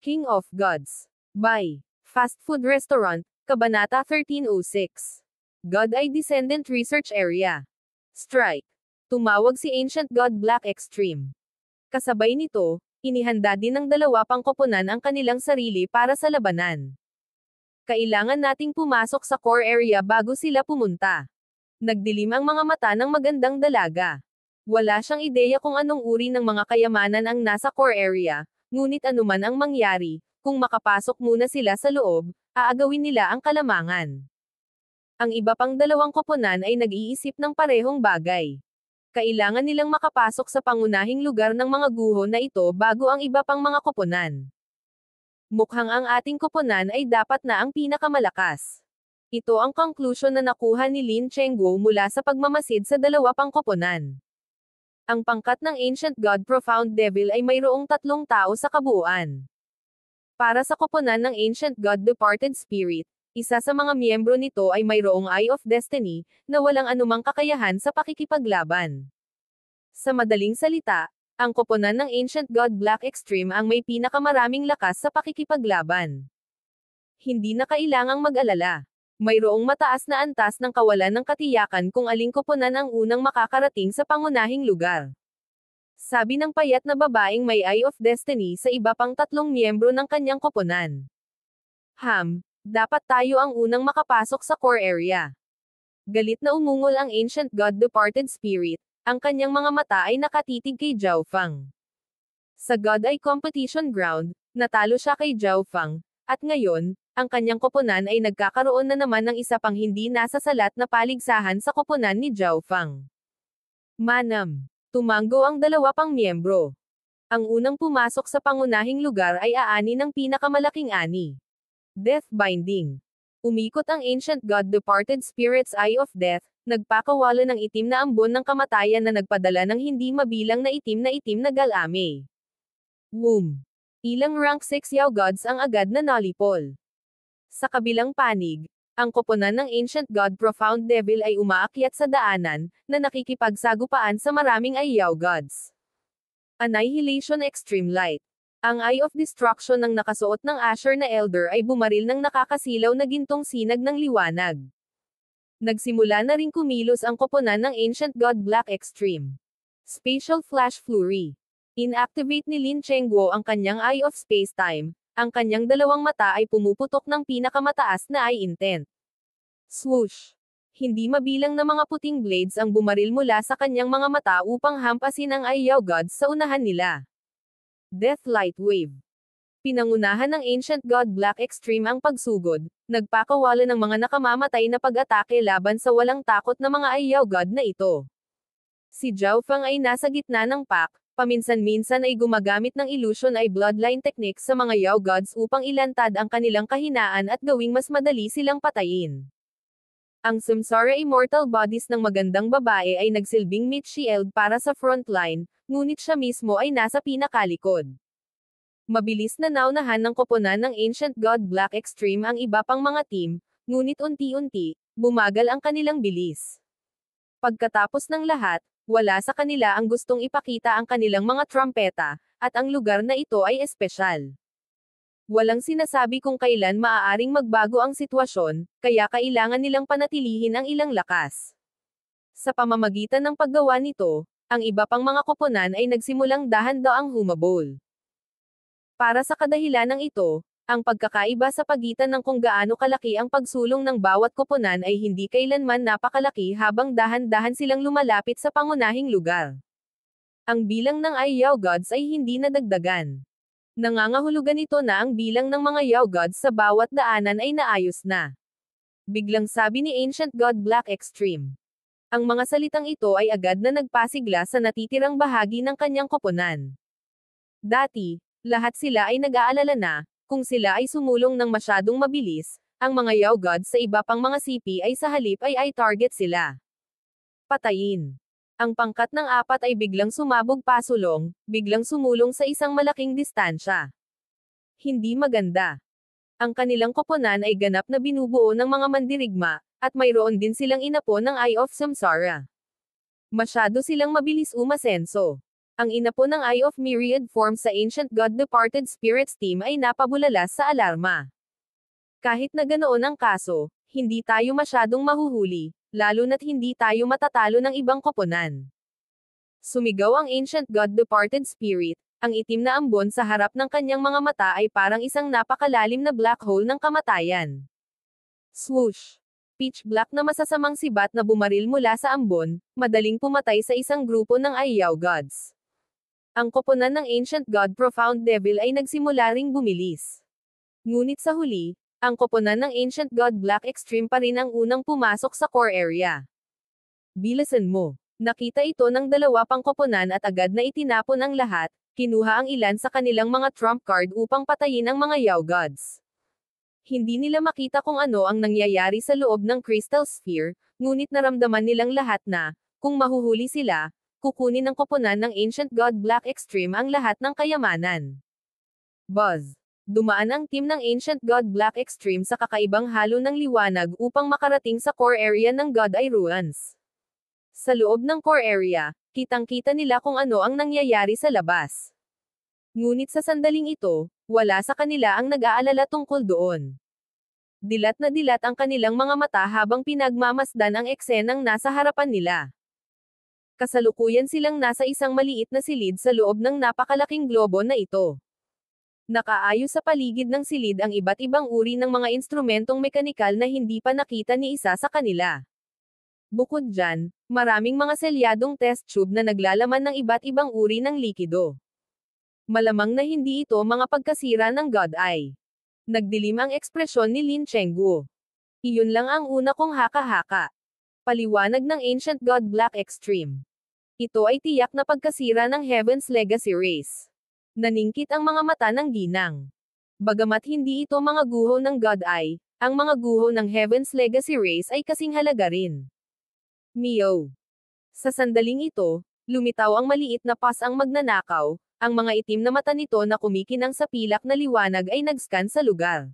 King of Gods. By Fast Food Restaurant, Kabanata 1306. God ay Descendant Research Area. Strike. Tumawag si Ancient God Black Extreme. Kasabay nito, inihanda din ng dalawa pang koponan ang kanilang sarili para sa labanan. Kailangan nating pumasok sa core area bago sila pumunta. Nagdilim ang mga mata ng magandang dalaga. Wala siyang ideya kung anong uri ng mga kayamanan ang nasa core area, ngunit anuman ang mangyari, kung makapasok muna sila sa loob, aagawin nila ang kalamangan. Ang iba pang dalawang koponan ay nag-iisip ng parehong bagay. Kailangan nilang makapasok sa pangunahing lugar ng mga guho na ito bago ang iba pang mga koponan. Mukhang ang ating koponan ay dapat na ang pinakamalakas. Ito ang conclusion na nakuha ni Lin Chengguo mula sa pagmamasid sa dalawa pang koponan. Ang pangkat ng Ancient God Profound Devil ay mayroong 3 tao sa kabuuan. Para sa koponan ng Ancient God Departed Spirit, isa sa mga miyembro nito ay mayroong Eye of Destiny, na walang anumang kakayahan sa pakikipaglaban. Sa madaling salita, ang koponan ng Ancient God Black Extreme ang may pinakamaraming lakas sa pakikipaglaban. Hindi na kailangang mag-alala. Mayroong mataas na antas ng kawalan ng katiyakan kung aling koponan ang unang makakarating sa pangunahing lugar. Sabi ng payat na babaeng may Eye of Destiny sa iba pang 3 miyembro ng kanyang koponan. Dapat tayo ang unang makapasok sa core area. Galit na umungol ang Ancient God Departed Spirit, ang kanyang mga mata ay nakatitig kay Zhao Fang. Sa God Eye Competition Ground, natalo siya kay Zhao Fang, at ngayon, ang kanyang koponan ay nagkakaroon na naman ng isa pang hindi nasasalat na paligsahan sa koponan ni Zhao Fang. Manam. Tumanggo ang dalawa pang miyembro. Ang unang pumasok sa pangunahing lugar ay aani ng pinakamalaking ani. Death Binding. Umikot ang Ancient God Departed Spirit's Eye of Death, nagpakawala ng itim na ambon ng kamatayan na nagpadala ng hindi mabilang na itim na galame. Ilang rank 6 Yao Gods ang agad na nalipol. Sa kabilang panig, ang koponan ng Ancient God Profound Devil ay umaakyat sa daanan, na nakikipagsagupaan sa maraming Yao Gods. Annihilation Extreme Light. Ang Eye of Destruction ng nakasuot ng Asher na Elder ay bumaril ng nakakasilaw na gintong sinag ng liwanag. Nagsimula na ring kumilos ang koponan ng Ancient God Black Extreme. Spatial Flash Flurry. Inactivate ni Lin Chengguo ang kanyang Eye of Space-Time. Ang kanyang dalawang mata ay pumuputok ng pinakamataas na eye intent. Swoosh! Hindi mabilang na mga puting blades ang bumaril mula sa kanyang mga mata upang hampasin ang Yao Gods sa unahan nila. Death Light Wave. Pinangunahan ng Ancient God Black Extreme ang pagsugod, nagpakawala ng mga nakamamatay na pag-atake laban sa walang takot na mga Yao God na ito. Si Zhao Fang ay nasa gitna ng pack. Paminsan-minsan ay gumagamit ng illusion ay bloodline technique sa mga Yao Gods upang ilantad ang kanilang kahinaan at gawing mas madali silang patayin. Ang Samsara Immortal Bodies ng magandang babae ay nagsilbing meat shield para sa frontline, ngunit siya mismo ay nasa pinakalikod. Mabilis na naunahan ng koponan ng Ancient God Black Extreme ang iba pang mga team, ngunit unti-unti, bumagal ang kanilang bilis. Pagkatapos ng lahat, wala sa kanila ang gustong ipakita ang kanilang mga trumpeta, at ang lugar na ito ay espesyal. Walang sinasabi kung kailan maaaring magbago ang sitwasyon, kaya kailangan nilang panatilihin ang ilang lakas. Sa pamamagitan ng paggawa nito, ang iba pang mga koponan ay nagsimulang dahan-daang humabol. Para sa kadahilanang ito, ang pagkakaiba sa pagitan ng kung gaano kalaki ang pagsulong ng bawat koponan ay hindi kailanman napakalaki habang dahan-dahan silang lumalapit sa pangunahing lugar. Ang bilang ng Yao Gods ay hindi nadagdagan. Nangangahulugan ito na ang bilang ng mga Yao Gods sa bawat daanan ay naayos na. Biglang sabi ni Ancient God Black Extreme. Ang mga salitang ito ay agad na nagpasigla sa natitirang bahagi ng kanyang koponan. Dati, lahat sila ay nag-aalala na, kung sila ay sumulong ng masyadong mabilis, ang mga Yao Gods sa iba pang mga CP ay sa halip ay target sila. Patayin. Ang pangkat ng 4 ay biglang sumabog pasulong, biglang sumulong sa isang malaking distansya. Hindi maganda. Ang kanilang koponan ay ganap na binubuo ng mga mandirigma, at mayroon din silang inapo ng Eye of Samsara. Masyado silang mabilis umasenso. Ang inapo ng Eye of Myriad Forms sa Ancient God Departed Spirits team ay napabulala sa alarma. Kahit na ganoon ang kaso, hindi tayo masyadong mahuhuli, lalo na't hindi tayo matatalo ng ibang koponan. Sumigaw ang Ancient God Departed Spirit, ang itim na ambon sa harap ng kanyang mga mata ay parang isang napakalalim na black hole ng kamatayan. Swoosh! Pitch black na masasamang sibat na bumaril mula sa ambon, madaling pumatay sa isang grupo ng Ayaw Gods. Ang koponan ng Ancient God Profound Devil ay nagsimula ring bumilis. Ngunit sa huli, ang koponan ng Ancient God Black Extreme pa rin ang unang pumasok sa core area. Bilisan mo. Nakita ito ng dalawa pang koponan at agad na itinapon ang lahat, kinuha ang ilan sa kanilang mga trump card upang patayin ang mga Yaw Gods. Hindi nila makita kung ano ang nangyayari sa loob ng Crystal Sphere, ngunit naramdaman nilang lahat na, kung mahuhuli sila, kukunin ng koponan ng Ancient God Black Extreme ang lahat ng kayamanan. Buzz! Dumaan ang team ng Ancient God Black Extreme sa kakaibang halo ng liwanag upang makarating sa core area ng God Eye Ruins. Sa loob ng core area, kitang-kita nila kung ano ang nangyayari sa labas. Ngunit sa sandaling ito, wala sa kanila ang nag-aalala tungkol doon. Dilat na dilat ang kanilang mga mata habang pinagmamasdan ang eksenang nasa harapan nila. Kasalukuyan silang nasa isang maliit na silid sa loob ng napakalaking globo na ito. Nakaayos sa paligid ng silid ang iba't ibang uri ng mga instrumentong mekanikal na hindi pa nakita ni isa sa kanila. Bukod dyan, maraming mga selyadong test tube na naglalaman ng iba't ibang uri ng likido. Malamang na hindi ito mga pagkasira ng God Eye. Nagdilim ang ekspresyon ni Lin Chengguo. Iyon lang ang una kong haka-haka. Paliwanag ng Ancient God Black Extreme. Ito ay tiyak na pagkasira ng Heaven's Legacy Race. Naningkit ang mga mata ng ginang. Bagamat hindi ito mga guho ng God Eye, ang mga guho ng Heaven's Legacy Race ay kasing halaga rin. Mio. Sa sandaling ito, lumitaw ang maliit na pas ang magnanakaw, ang mga itim na mata nito na kumikinang sa pilak na liwanag ay nag-scan sa lugar.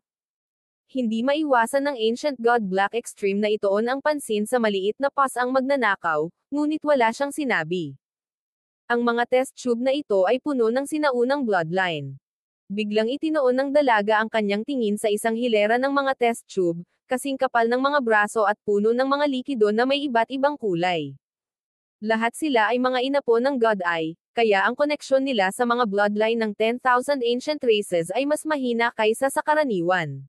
Hindi maiwasan ng Ancient God Black Extreme na itoon ang pansin sa maliit na pas ang magnanakaw, ngunit wala siyang sinabi. Ang mga test tube na ito ay puno ng sinaunang bloodline. Biglang itinoon ng dalaga ang kanyang tingin sa isang hilera ng mga test tube, kasing kapal ng mga braso at puno ng mga likido na may iba't ibang kulay. Lahat sila ay mga inapo ng God Eye, kaya ang koneksyon nila sa mga bloodline ng 10,000 ancient races ay mas mahina kaysa sa karaniwan.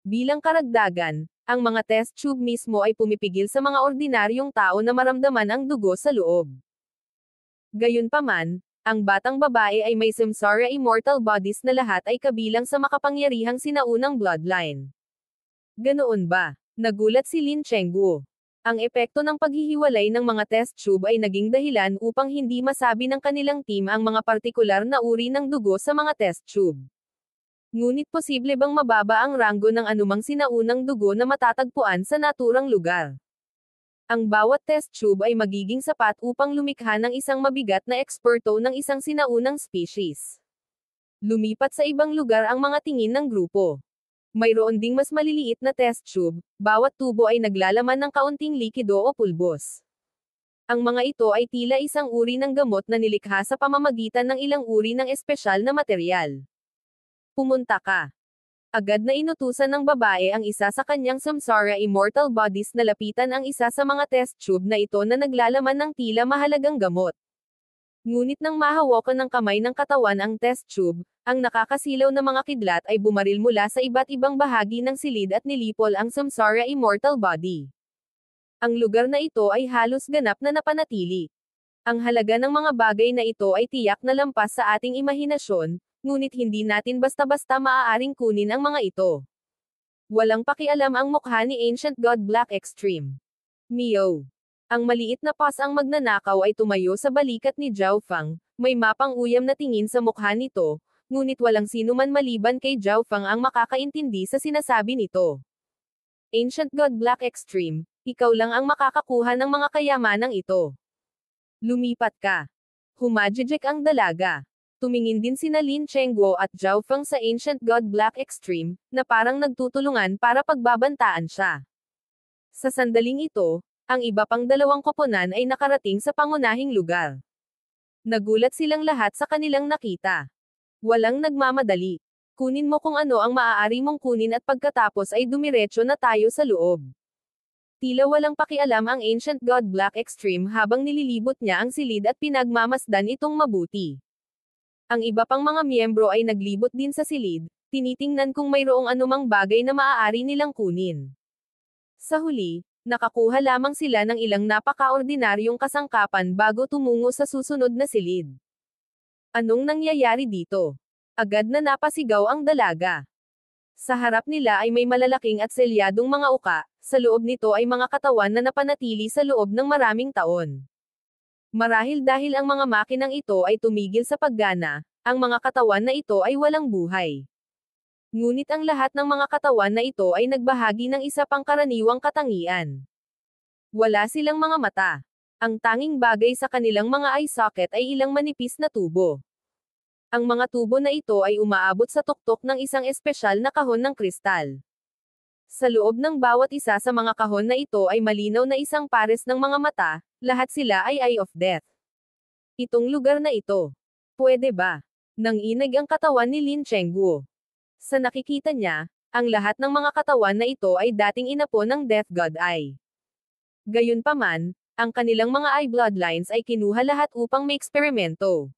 Bilang karagdagan, ang mga test tube mismo ay pumipigil sa mga ordinaryong tao na maramdaman ang dugo sa loob. Gayunpaman, ang batang babae ay may samsara immortal bodies na lahat ay kabilang sa makapangyarihang sinaunang bloodline. Ganoon ba? Nagulat si Lin Chengguo. Ang epekto ng paghihiwalay ng mga test tube ay naging dahilan upang hindi masabi ng kanilang team ang mga partikular na uri ng dugo sa mga test tube. Ngunit posible bang mababa ang ranggo ng anumang sinaunang dugo na matatagpuan sa naturang lugar? Ang bawat test tube ay magiging sapat upang lumikha ng isang mabigat na eksperto ng isang sinaunang species. Lumipat sa ibang lugar ang mga tingin ng grupo. Mayroon ding mas maliliit na test tube, bawat tubo ay naglalaman ng kaunting likido o pulbos. Ang mga ito ay tila isang uri ng gamot na nilikha sa pamamagitan ng ilang uri ng espesyal na material. Pumunta ka. Agad na inutusan ng babae ang isa sa kanyang samsara immortal bodies na lapitan ang isa sa mga test tube na ito na naglalaman ng tila mahalagang gamot. Ngunit nang mahawakan ng kamay ng katawan ang test tube, ang nakakasilaw na mga kidlat ay bumaril mula sa iba't ibang bahagi ng silid at nilipol ang samsara immortal body. Ang lugar na ito ay halos ganap na napanatili. Ang halaga ng mga bagay na ito ay tiyak na lampas sa ating imahinasyon, ngunit hindi natin basta-basta maaaring kunin ang mga ito. Walang pakialam ang mukha ni Ancient God Black Extreme. Mio. Ang maliit na pas ang magnanakaw ay tumayo sa balikat ni Zhao Fang, may mapang-uyam na tingin sa mukha nito, ngunit walang sino man maliban kay Zhao Fang ang makakaintindi sa sinasabi nito. Ancient God Black Extreme, ikaw lang ang makakakuha ng mga kayamanang ito. Lumipat ka. Humajijek ang dalaga. Tumingin din sina Lin Chengguo at Zhao Fang sa Ancient God Black Extreme, na parang nagtutulungan para pagbabantaan siya. Sa sandaling ito, ang iba pang dalawang koponan ay nakarating sa pangunahing lugar. Nagulat silang lahat sa kanilang nakita. Walang nagmamadali. Kunin mo kung ano ang maaari mong kunin at pagkatapos ay dumiretso na tayo sa loob. Tila walang pakialam ang Ancient God Black Extreme habang nililibot niya ang silid at pinagmamasdan itong mabuti. Ang iba pang mga miyembro ay naglibot din sa silid, tinitingnan kung mayroong anumang bagay na maaari nilang kunin. Sa huli, nakakuha lamang sila ng ilang napakaordinaryong kasangkapan bago tumungo sa susunod na silid. Anong nangyayari dito? Agad na napasigaw ang dalaga. Sa harap nila ay may malalaking at selyadong mga uka, sa loob nito ay mga katawan na napanatili sa loob ng maraming taon. Marahil dahil ang mga makinang ito ay tumigil sa paggana, ang mga katawan na ito ay walang buhay. Ngunit ang lahat ng mga katawan na ito ay nagbahagi ng isa pang karaniwang katangian. Wala silang mga mata. Ang tanging bagay sa kanilang mga eye socket ay ilang manipis na tubo. Ang mga tubo na ito ay umaabot sa tuktok ng isang espesyal na kahon ng kristal. Sa loob ng bawat isa sa mga kahon na ito ay malinaw na isang pares ng mga mata, lahat sila ay Eye of Death. Itong lugar na ito. Pwede ba? Nanginig ang katawan ni Lin Chengguo. Sa nakikita niya, ang lahat ng mga katawan na ito ay dating inapo ng Death God Eye. Gayunpaman, ang kanilang mga eye bloodlines ay kinuha lahat upang maeksperimento.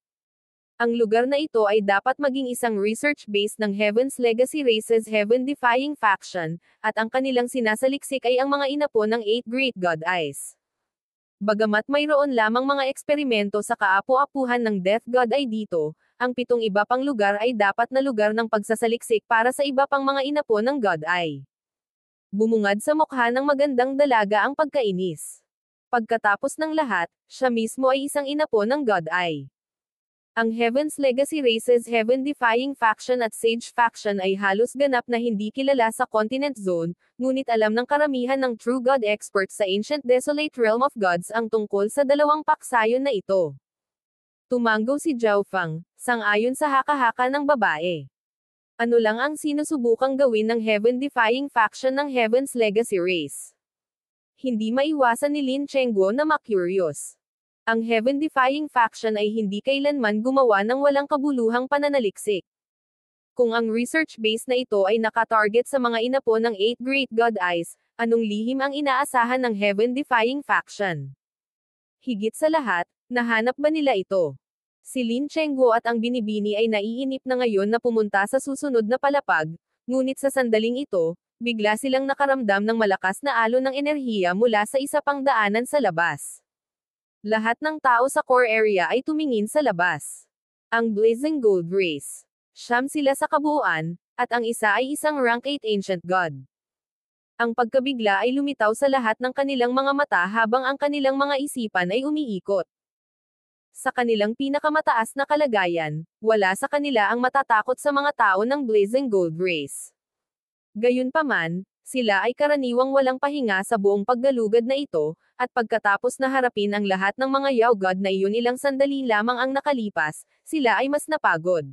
Ang lugar na ito ay dapat maging isang research base ng Heaven's Legacy Races Heaven-defying faction, at ang kanilang sinasaliksik ay ang mga inapo ng 8 Great God Eyes. Bagamat mayroon lamang mga eksperimento sa kaapu-apuhan ng Death God Eye dito, ang 7 iba pang lugar ay dapat na lugar ng pagsasaliksik para sa iba pang mga inapo ng God Eye. Bumungad sa mukha ng magandang dalaga ang pagkainis. Pagkatapos ng lahat, siya mismo ay isang inapo ng God Eye. Ang Heaven's Legacy Races Heaven-defying faction at Sage faction ay halos ganap na hindi kilala sa Continent Zone, ngunit alam ng karamihan ng True God experts sa Ancient Desolate Realm of Gods ang tungkol sa dalawang paksayon na ito. Tumanggo si Zhao Fang, sang-ayon sa haka-haka ng babae. Ano lang ang sinusubukang gawin ng Heaven-defying faction ng Heaven's Legacy Race? Hindi maiwasan ni Lin Chengguo na ma-curious. Ang Heaven-defying faction ay hindi kailanman gumawa ng walang kabuluhang pananaliksik. Kung ang research base na ito ay nakatarget sa mga inapo ng 8 Great God Eyes, anong lihim ang inaasahan ng Heaven-defying faction? Higit sa lahat, nahanap ba nila ito? Si Lin Chengguo at ang binibini ay naiinip na ngayon na pumunta sa susunod na palapag, ngunit sa sandaling ito, bigla silang nakaramdam ng malakas na alon ng enerhiya mula sa isa pang daanan sa labas. Lahat ng tao sa core area ay tumingin sa labas. Ang Blazing Gold Race. 9 sila sa kabuuan, at ang isa ay isang rank 8 Ancient God. Ang pagkabigla ay lumitaw sa lahat ng kanilang mga mata habang ang kanilang mga isipan ay umiikot. Sa kanilang pinakamataas na kalagayan, wala sa kanila ang matatakot sa mga tao ng Blazing Gold Race. Gayunpaman, sila ay karaniwang walang pahinga sa buong paggalugad na ito, at pagkatapos na harapin ang lahat ng mga Yao God na iyon ilang sandali lamang ang nakalipas, sila ay mas napagod.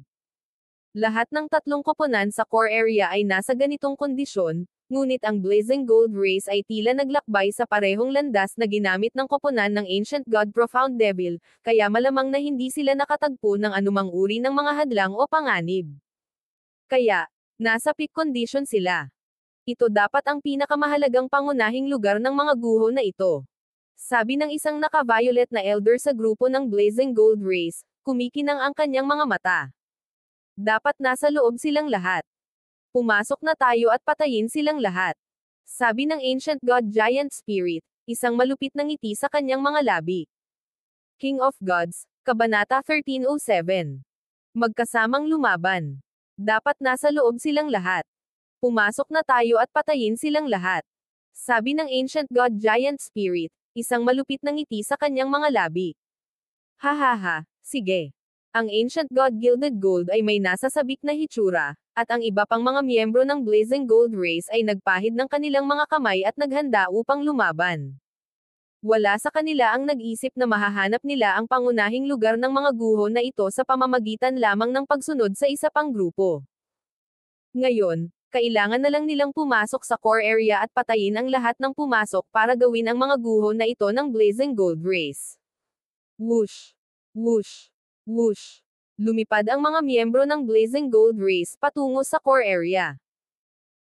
Lahat ng 3 koponan sa core area ay nasa ganitong kondisyon, ngunit ang Blazing Gold Race ay tila naglakbay sa parehong landas na ginamit ng koponan ng Ancient God Profound Devil, kaya malamang na hindi sila nakatagpo ng anumang uri ng mga hadlang o panganib. Kaya, nasa peak condition sila. Ito dapat ang pinakamahalagang pangunahing lugar ng mga guho na ito. Sabi ng isang naka-violet na elder sa grupo ng Blazing Gold Race, kumikinang ang kanyang mga mata. Dapat nasa loob silang lahat. Pumasok na tayo at patayin silang lahat. Sabi ng Ancient God Giant Spirit, isang malupit na ngiti sa kanyang mga labi. King of Gods, Kabanata 1307. Magkasamang lumaban. Dapat nasa loob silang lahat. Pumasok na tayo at patayin silang lahat. Sabi ng Ancient God Giant Spirit, isang malupit na ngiti sa kanyang mga labi. Hahaha, sige. Ang Ancient God Gilded Gold ay may nasasabik na hitsura, at ang iba pang mga miyembro ng Blazing Gold Race ay nagpahid ng kanilang mga kamay at naghanda upang lumaban. Wala sa kanila ang nag-isip na mahahanap nila ang pangunahing lugar ng mga guho na ito sa pamamagitan lamang ng pagsunod sa isa pang grupo. Ngayon, kailangan na lang nilang pumasok sa core area at patayin ang lahat ng pumasok para gawin ang mga guho na ito ng Blazing Gold Race. Whoosh! Whoosh! Whoosh! Lumipad ang mga miyembro ng Blazing Gold Race patungo sa core area.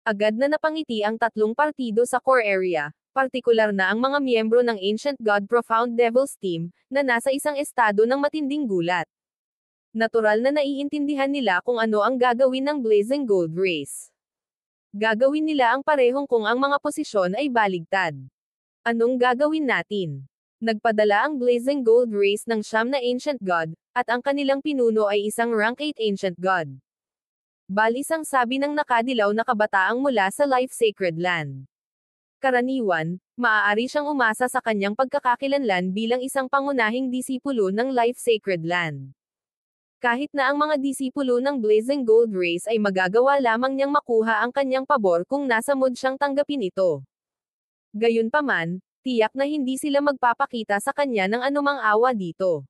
Agad na napangiti ang tatlong partido sa core area, partikular na ang mga miyembro ng Ancient God Profound Devils team, na nasa isang estado ng matinding gulat. Natural na naiintindihan nila kung ano ang gagawin ng Blazing Gold Race. Gagawin nila ang parehong kung ang mga posisyon ay baligtad. Anong gagawin natin? Nagpadala ang Blazing Gold Race ng 9 na Ancient God, at ang kanilang pinuno ay isang rank 8 Ancient God. Isang sabi ng nakadilaw na kabataang mula sa Life Sacred Land. Karaniwan, maaari siyang umasa sa kanyang pagkakakilanlan bilang isang pangunahing disipulo ng Life Sacred Land. Kahit na ang mga disipulo ng Blazing Gold Race ay magagawa lamang niyang makuha ang kanyang pabor kung nasa mood siyang tanggapin ito. Gayunpaman, tiyak na hindi sila magpapakita sa kanya ng anumang awa dito.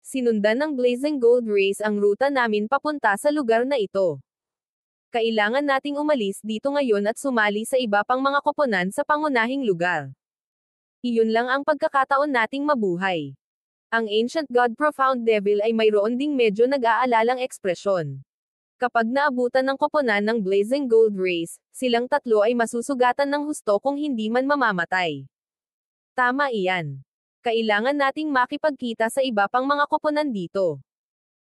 Sinundan ng Blazing Gold Race ang ruta namin papunta sa lugar na ito. Kailangan nating umalis dito ngayon at sumali sa iba pang mga koponan sa pangunahing lugar. Iyon lang ang pagkakataon nating mabuhay. Ang Ancient God Profound Devil ay mayroon ding medyo nag-aalalang ekspresyon. Kapag naabutan ng koponan ng Blazing Gold Race, silang tatlo ay masusugatan ng husto kung hindi man mamamatay. Tama iyan. Kailangan nating makipagkita sa iba pang mga koponan dito.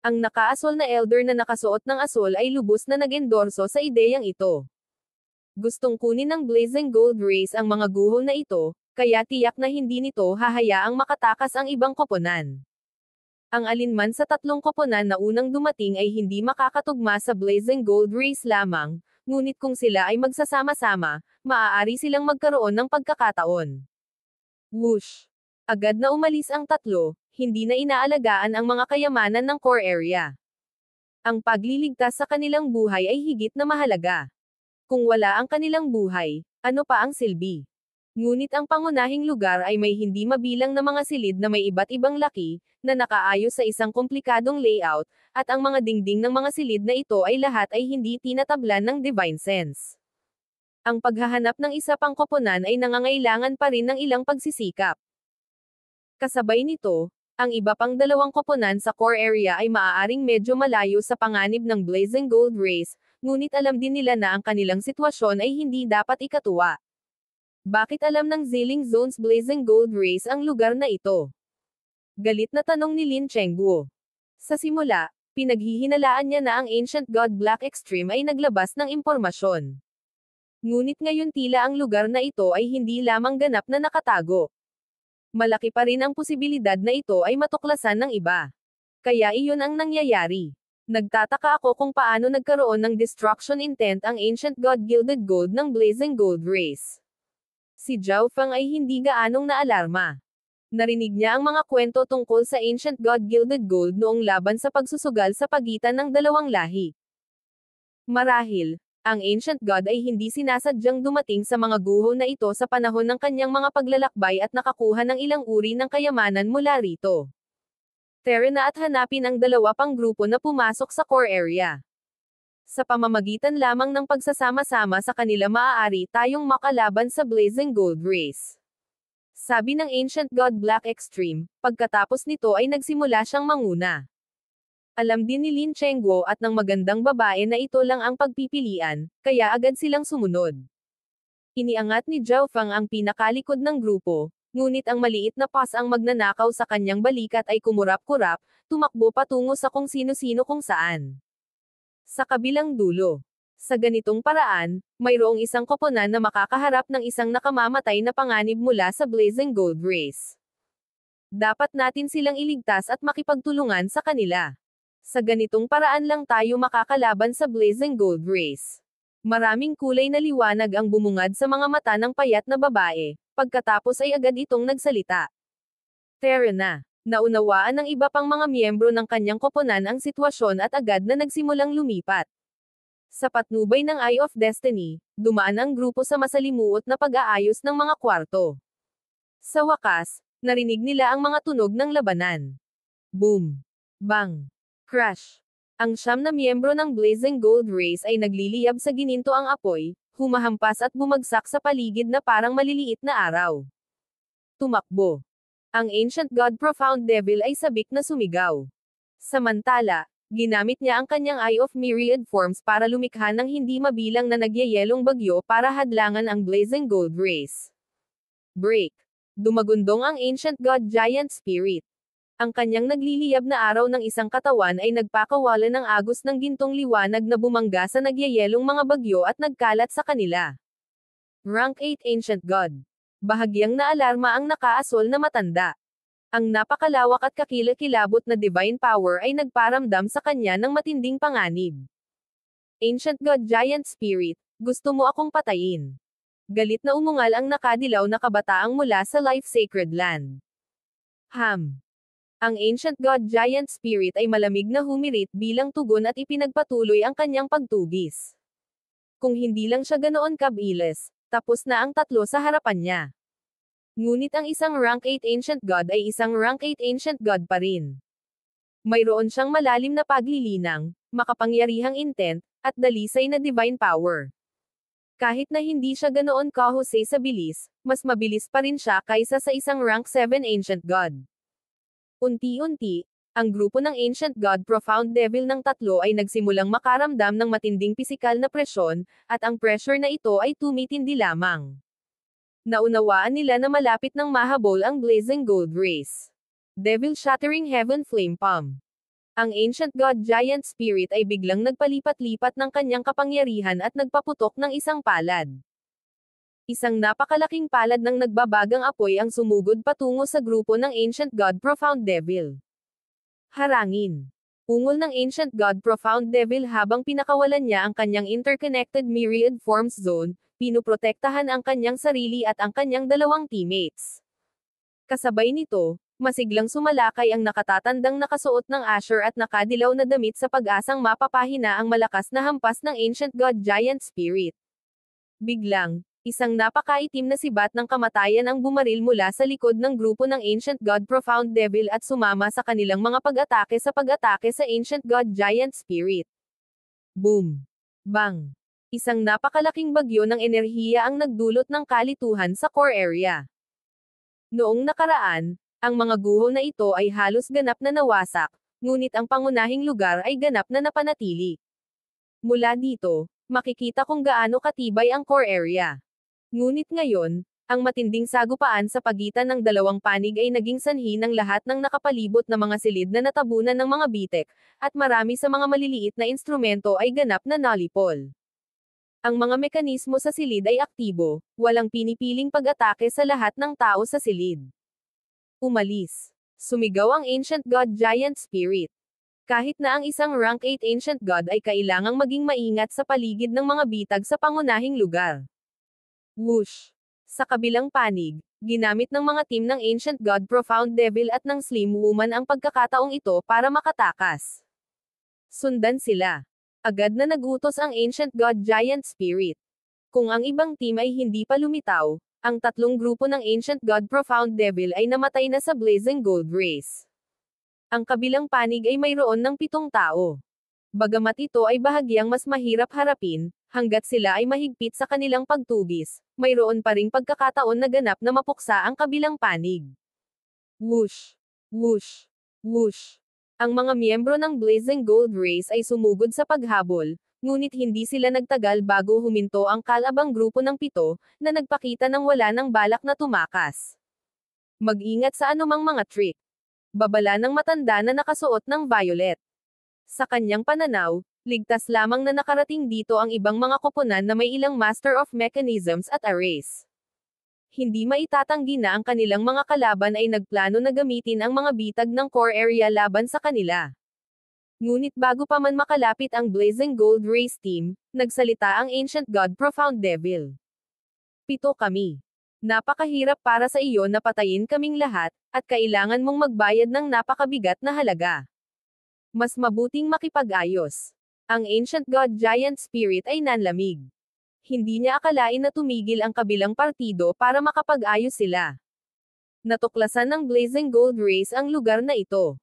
Ang nakaasol na elder na nakasuot ng asol ay lubos na nag-endorso sa ideyang ito. Gustong kunin ng Blazing Gold Race ang mga guho na ito, kaya tiyak na hindi nito hahayaang makatakas ang ibang koponan. Ang alinman sa tatlong koponan na unang dumating ay hindi makakatugma sa Blazing Gold Race lamang, ngunit kung sila ay magsasama-sama, maaari silang magkaroon ng pagkakataon. Whoosh! Agad na umalis ang tatlo, hindi na inaalagaan ang mga kayamanan ng core area. Ang pagliligtas sa kanilang buhay ay higit na mahalaga. Kung wala ang kanilang buhay, ano pa ang silbi? Ngunit ang pangunahing lugar ay may hindi mabilang na mga silid na may iba't ibang laki, na nakaayos sa isang komplikadong layout, at ang mga dingding ng mga silid na ito ay lahat ay hindi tinatablan ng divine sense. Ang paghahanap ng isa pang koponan ay nangangailangan pa rin ng ilang pagsisikap. Kasabay nito, ang iba pang dalawang koponan sa core area ay maaaring medyo malayo sa panganib ng Blazing Gold Race, ngunit alam din nila na ang kanilang sitwasyon ay hindi dapat ikatuwa. Bakit alam ng Zilling Zone's Blazing Gold Race ang lugar na ito? Galit na tanong ni Lin Chengguo. Sa simula, pinaghihinalaan niya na ang Ancient God Black Extreme ay naglabas ng impormasyon. Ngunit ngayon tila ang lugar na ito ay hindi lamang ganap na nakatago. Malaki pa rin ang posibilidad na ito ay matuklasan ng iba. Kaya iyon ang nangyayari. Nagtataka ako kung paano nagkaroon ng destruction intent ang Ancient God Gilded Gold ng Blazing Gold Race. Si Zhao Feng ay hindi gaanong naalarma. Narinig niya ang mga kwento tungkol sa Ancient God Gilded Gold noong laban sa pagsusugal sa pagitan ng dalawang lahi. Marahil, ang Ancient God ay hindi sinasadyang dumating sa mga guho na ito sa panahon ng kanyang mga paglalakbay at nakakuha ng ilang uri ng kayamanan mula rito. Tara na at hanapin ang dalawa pang grupo na pumasok sa core area. Sa pamamagitan lamang ng pagsasama-sama sa kanila maaari tayong makalaban sa Blazing Gold Race. Sabi ng Ancient God Black Extreme, pagkatapos nito ay nagsimula siyang manguna. Alam din ni Lin Chengguo at ng magandang babae na ito lang ang pagpipilian, kaya agad silang sumunod. Iniangat ni Zhao Feng ang pinakalikod ng grupo, ngunit ang maliit na pas ang magnanakaw sa kanyang balikat ay kumurap-kurap, tumakbo patungo sa kung sino-sino kung saan. Sa kabilang dulo. Sa ganitong paraan, mayroong isang koponan na makakaharap ng isang nakamamatay na panganib mula sa Blazing Gold Race. Dapat natin silang iligtas at makipagtulungan sa kanila. Sa ganitong paraan lang tayo makakalaban sa Blazing Gold Race. Maraming kulay na liwanag ang bumungad sa mga mata ng payat na babae, pagkatapos ay agad itong nagsalita. Tara na. Naunawaan ng iba pang mga miyembro ng kanyang koponan ang sitwasyon at agad na nagsimulang lumipat. Sa patnubay ng Eye of Destiny, dumaan ang grupo sa masalimuot na pag-aayos ng mga kwarto. Sa wakas, narinig nila ang mga tunog ng labanan. Boom! Bang! Crash! Ang 9 na miyembro ng Blazing Gold Race ay nagliliyab sa gininto ang apoy, humahampas at bumagsak sa paligid na parang maliliit na araw. Tumakbo. Ang Ancient God Profound Devil ay sabik na sumigaw. Samantala, ginamit niya ang kanyang Eye of Myriad Forms para lumikha ng hindi mabilang na nagyayelong bagyo para hadlangan ang Blazing Gold Race. Break. Dumagundong ang Ancient God Giant Spirit. Ang kanyang nagliliyab na araw ng isang katawan ay nagpakawala ng agos ng gintong liwanag na bumangga sa nagyayelong mga bagyo at nagkalat sa kanila. Rank 8 Ancient God. Bahagyang naalarma ang nakaasol na matanda. Ang napakalawak at kakilakilabot na divine power ay nagparamdam sa kanya ng matinding panganib. Ancient God Giant Spirit, gusto mo akong patayin. Galit na umungal ang nakadilaw na kabataang mula sa Life Sacred Land. Ang Ancient God Giant Spirit ay malamig na humirit bilang tugon at ipinagpatuloy ang kanyang pagtugis. Kung hindi lang siya ganoon kabilis, tapos na ang tatlo sa harapan niya. Ngunit ang isang Rank 8 Ancient God ay isang Rank 8 Ancient God pa rin. Mayroon siyang malalim na paglilinang, makapangyarihang intent, at dalisay na divine power. Kahit na hindi siya ganoon kahusay sa bilis, mas mabilis pa rin siya kaysa sa isang Rank 7 Ancient God. Unti-unti, ang grupo ng Ancient God Profound Devil ng tatlo ay nagsimulang makaramdam ng matinding pisikal na presyon, at ang pressure na ito ay tumitindi lamang. Naunawaan nila na malapit ng mahabol ang Blazing Gold Race. Devil Shattering Heaven Flame Palm. Ang Ancient God Giant Spirit ay biglang nagpalipat-lipat ng kanyang kapangyarihan at nagpaputok ng isang palad. Isang napakalaking palad ng nagbabagang apoy ang sumugod patungo sa grupo ng Ancient God Profound Devil. Harangin. Ungol ng Ancient God Profound Devil habang pinakawalan niya ang kanyang Interconnected Myriad Forms Zone, pinuprotektahan ang kanyang sarili at ang kanyang dalawang teammates. Kasabay nito, masiglang sumalakay ang nakatatandang nakasuot ng Asher at nakadilaw na damit sa pag-asang mapapahina ang malakas na hampas ng Ancient God Giant Spirit. Biglang, isang napakaitim na sibat ng kamatayan ang bumaril mula sa likod ng grupo ng Ancient God Profound Devil at sumama sa kanilang mga pag-atake sa Ancient God Giant Spirit. Boom! Bang! Isang napakalaking bagyo ng enerhiya ang nagdulot ng kalituhan sa core area. Noong nakaraan, ang mga guho na ito ay halos ganap na nawasak, ngunit ang pangunahing lugar ay ganap na napanatili. Mula dito, makikita kung gaano katibay ang core area. Ngunit ngayon, ang matinding sagupaan sa pagitan ng dalawang panig ay naging sanhi ng lahat ng nakapalibot na mga silid na natabunan ng mga bitek, at marami sa mga maliliit na instrumento ay ganap na nalipol. Ang mga mekanismo sa silid ay aktibo, walang pinipiling pag-atake sa lahat ng tao sa silid. Umalis. Sumigaw ang Ancient God Giant Spirit. Kahit na ang isang Rank 8 Ancient God ay kailangang maging maingat sa paligid ng mga bitag sa pangunahing lugar. Whoosh! Sa kabilang panig, ginamit ng mga team ng Ancient God Profound Devil at ng Slim Woman ang pagkakataong ito para makatakas. Sundan sila. Agad na nagutos ang Ancient God Giant Spirit. Kung ang ibang team ay hindi pa lumitaw, ang tatlong grupo ng Ancient God Profound Devil ay namatay na sa Blazing Gold Race. Ang kabilang panig ay mayroon ng 7 tao. Bagamat ito ay bahagyang mas mahirap harapin, hanggat sila ay mahigpit sa kanilang pagtugis, mayroon pa ring pagkakataon na ganap na mapuksa ang kabilang panig. Whoosh! Whoosh! Whoosh! Ang mga miyembro ng Blazing Gold Race ay sumugod sa paghabol, ngunit hindi sila nagtagal bago huminto ang kalabang grupo ng 7, na nagpakita ng wala ng balak na tumakas. Mag-ingat sa anumang mga trick. Babala ng matanda na nakasuot ng violet. Sa kanyang pananaw, ligtas lamang na nakarating dito ang ibang mga koponan na may ilang Master of Mechanisms at Arrays. Hindi maitatanggi na ang kanilang mga kalaban ay nagplano na gamitin ang mga bitag ng core area laban sa kanila. Ngunit bago pa man makalapit ang Blazing Gold Race Team, nagsalita ang Ancient God Profound Devil. 7 kami. Napakahirap para sa iyo na patayin kaming lahat, at kailangan mong magbayad ng napakabigat na halaga. Mas mabuting makipag-ayos. Ang Ancient God Giant Spirit ay nanlamig. Hindi niya akalain na tumigil ang kabilang partido para makapag-ayos sila. Natuklasan ng Blazing Gold Race ang lugar na ito.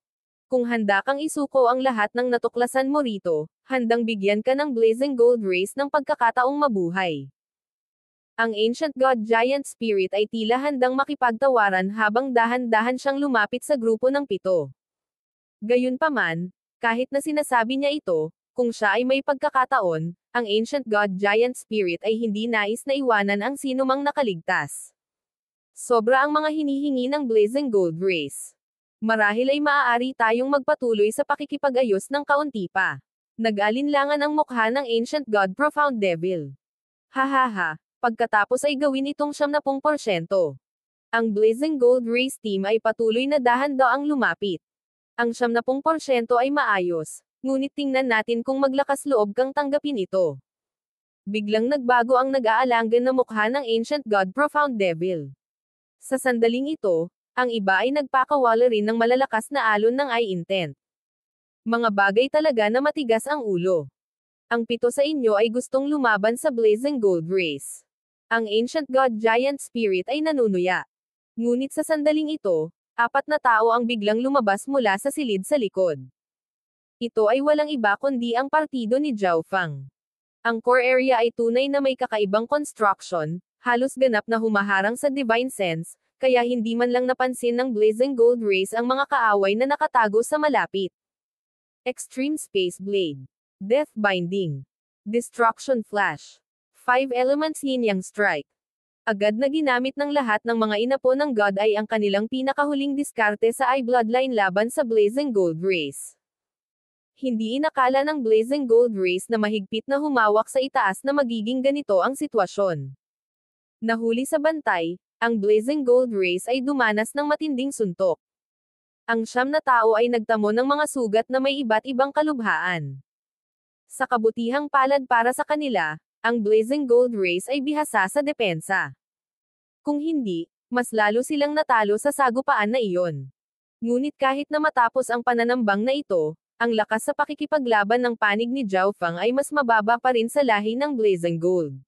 Kung handa kang isuko ang lahat ng natuklasan mo rito, handang bigyan ka ng Blazing Gold Race ng pagkakataong mabuhay. Ang Ancient God Giant Spirit ay tila handang makipagtawaran habang dahan-dahan siyang lumapit sa grupo ng 7. Gayunpaman, kahit na sinasabi niya ito, kung siya ay may pagkakataon, ang Ancient God Giant Spirit ay hindi nais na iwanan ang sinumang nakaligtas. Sobra ang mga hinihingi ng Blazing Gold Race. Marahil ay maaari tayong magpatuloy sa pakikipag-ayos ng kaunti pa. Nag-alinlangan ang mukha ng Ancient God Profound Devil. Hahaha, pagkatapos ay gawin itong 70%. Ang Blazing Gold Race Team ay patuloy na dahan-daang lumapit. Ang 70% ay maayos, ngunit tingnan natin kung maglakas loob kang tanggapin ito. Biglang nagbago ang nag-aalangan na mukha ng Ancient God Profound Devil. Sa sandaling ito, ang iba ay nagpakawala rin ng malalakas na alon ng eye intent. Mga bagay talaga na matigas ang ulo. Ang 7 sa inyo ay gustong lumaban sa Blazing Gold Race. Ang Ancient God Giant Spirit ay nanunuya. Ngunit sa sandaling ito, 4 na tao ang biglang lumabas mula sa silid sa likod. Ito ay walang iba kundi ang partido ni Zhao Fang. Ang core area ay tunay na may kakaibang construction, halos ganap na humaharang sa Divine Sense, kaya hindi man lang napansin ng Blazing Gold Race ang mga kaaway na nakatago sa malapit. Extreme Space Blade. Death Binding. Destruction Flash. 5 Elements Yin-Yang Strike. Agad na ginamit ng lahat ng mga inapo ng God ay ang kanilang pinakahuling diskarte sa Eye Bloodline laban sa Blazing Gold Race. Hindi inakala ng Blazing Gold Race na mahigpit na humawak sa itaas na magiging ganito ang sitwasyon. Nahuli sa bantay, ang Blazing Gold Race ay dumanas ng matinding suntok. Ang 9 na tao ay nagtamo ng mga sugat na may iba't ibang kalubhaan. Sa kabutihang palad para sa kanila, ang Blazing Gold Race ay bihasa sa depensa. Kung hindi, mas lalo silang natalo sa sagupaan na iyon. Ngunit kahit na matapos ang pananambang na ito, ang lakas sa pakikipaglaban ng panig ni Zhao Fang ay mas mababa pa rin sa lahi ng Blazing Gold.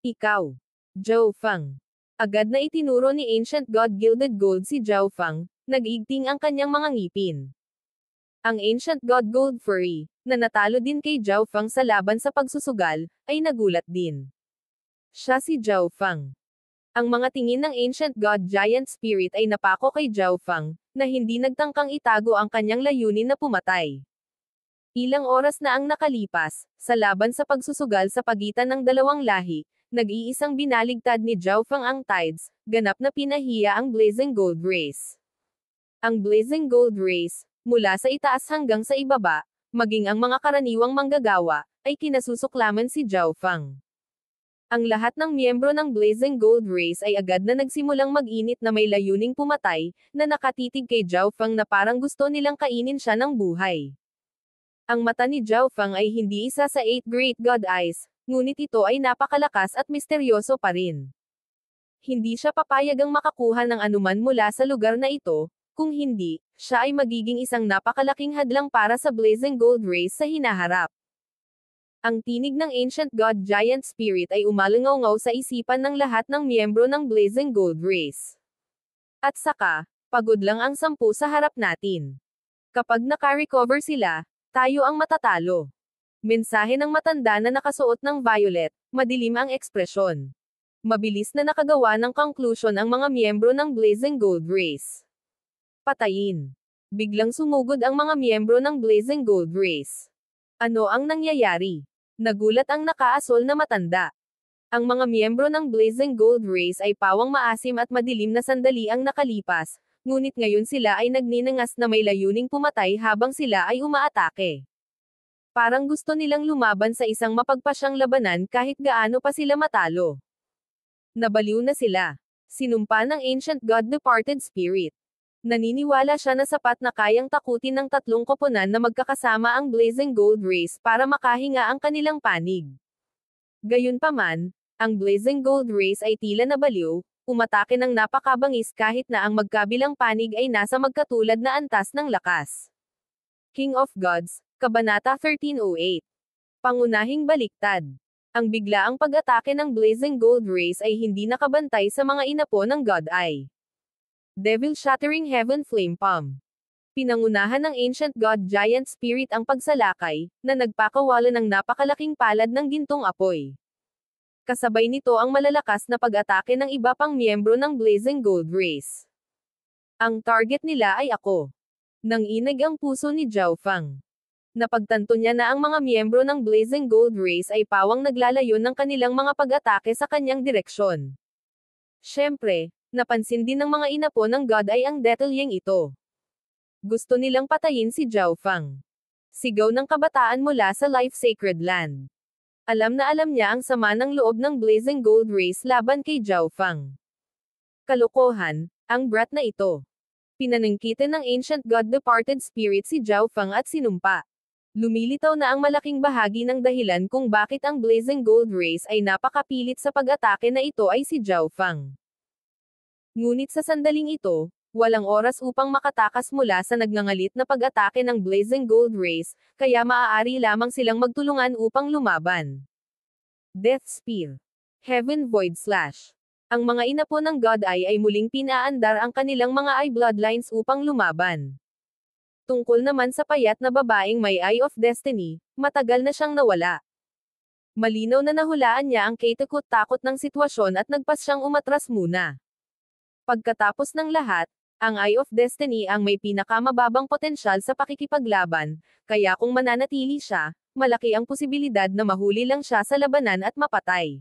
Ikaw, Zhao Fang. Agad na itinuro ni Ancient God Gilded Gold si Zhao Fang, nag-igting ang kanyang mga ngipin. Ang Ancient God Gold Furry, na natalo din kay Zhao Fang sa laban sa pagsusugal, ay nagulat din. Siya si Zhao Fang. Ang mga tingin ng Ancient God Giant Spirit ay napako kay Zhao Fang, na hindi nagtangkang itago ang kanyang layunin na pumatay. Ilang oras na ang nakalipas, sa laban sa pagsusugal sa pagitan ng dalawang lahi, nag-iisang binaligtad ni Zhao Fang ang tides, ganap na pinahiya ang Blazing Gold Race. Ang Blazing Gold Race, mula sa itaas hanggang sa ibaba, maging ang mga karaniwang manggagawa, ay kinasusuklaman si Zhao Fang. Ang lahat ng miyembro ng Blazing Gold Race ay agad na nagsimulang mag-init na may layuning pumatay, na nakatitig kay Zhao Fang na parang gusto nilang kainin siya ng buhay. Ang mata ni Zhao Fang ay hindi isa sa 8 Great God Eyes, ngunit ito ay napakalakas at misteryoso pa rin. Hindi siya papayagang makakuha ng anuman mula sa lugar na ito, kung hindi, siya ay magiging isang napakalaking hadlang para sa Blazing Gold Race sa hinaharap. Ang tinig ng Ancient God Giant Spirit ay umalingaw sa isipan ng lahat ng miyembro ng Blazing Gold Race. At saka, pagod lang ang 10 sa harap natin. Kapag naka-recover sila, tayo ang matatalo. Mensahe ng matanda na nakasuot ng violet, madilim ang ekspresyon. Mabilis na nakagawa ng conclusion ang mga miyembro ng Blazing Gold Race. Patayin. Biglang sumugod ang mga miyembro ng Blazing Gold Race. Ano ang nangyayari? Nagulat ang nakaasol na matanda. Ang mga miyembro ng Blazing Gold Race ay pawang maasim at madilim na sandali ang nakalipas, ngunit ngayon sila ay nagninangas na may layuning pumatay habang sila ay umaatake. Parang gusto nilang lumaban sa isang mapagpasyang labanan kahit gaano pa sila matalo. Nabaliw na sila. Sinumpa ng Ancient God Departed Spirit. Naniniwala siya na sapat na kayang takutin ng 3 koponan na magkakasama ang Blazing Gold Race para makahinga ang kanilang panig. Gayunpaman, ang Blazing Gold Race ay tila nabaliw, umatake ng napakabangis kahit na ang magkabilang panig ay nasa magkatulad na antas ng lakas. King of Gods, Kabanata 1308. Pangunahing baliktad. Ang biglaang pag-atake ng Blazing Gold Race ay hindi nakabantay sa mga inapo ng God Eye. Devil Shattering Heaven Flame Palm. Pinangunahan ng Ancient God Giant Spirit ang pagsalakay, na nagpakawala ng napakalaking palad ng gintong apoy. Kasabay nito ang malalakas na pag-atake ng iba pang miyembro ng Blazing Gold Race. Ang target nila ay ako. Nanginig ang puso ni Zhao Fang. Napagtanto niya na ang mga miyembro ng Blazing Gold Race ay pawang naglalayon ng kanilang mga pag-atake sa kanyang direksyon. Siyempre, napansin din ng mga inapo ng God ay ang detalyeng ito. Gusto nilang patayin si Zhao Fang. Sigaw ng kabataan mula sa Life Sacred Land. Alam na alam niya ang sama ng loob ng Blazing Gold Race laban kay Zhao Fang. Kalokohan, ang brat na ito. Pinanangkitin ng Ancient God Departed Spirit si Zhao Fang at sinumpa. Lumilitaw na ang malaking bahagi ng dahilan kung bakit ang Blazing Gold Race ay napakapilit sa pag-atake na ito ay si Zhao Fang. Ngunit sa sandaling ito, walang oras upang makatakas mula sa nagngangalit na pag-atake ng Blazing Gold Race, kaya maaari lamang silang magtulungan upang lumaban. Death Spear. Heaven Void Slash. Ang mga inapo ng God Eye ay muling pinaandar ang kanilang mga eye bloodlines upang lumaban. Tungkol naman sa payat na babaeng may Eye of Destiny, matagal na siyang nawala. Malinaw na nahulaan niya ang katakot-takot ng sitwasyon at nagpas siyang umatras muna. Pagkatapos ng lahat, ang Eye of Destiny ang may pinakamababang potensyal sa pakikipaglaban, kaya kung mananatili siya, malaki ang posibilidad na mahuli lang siya sa labanan at mapatay.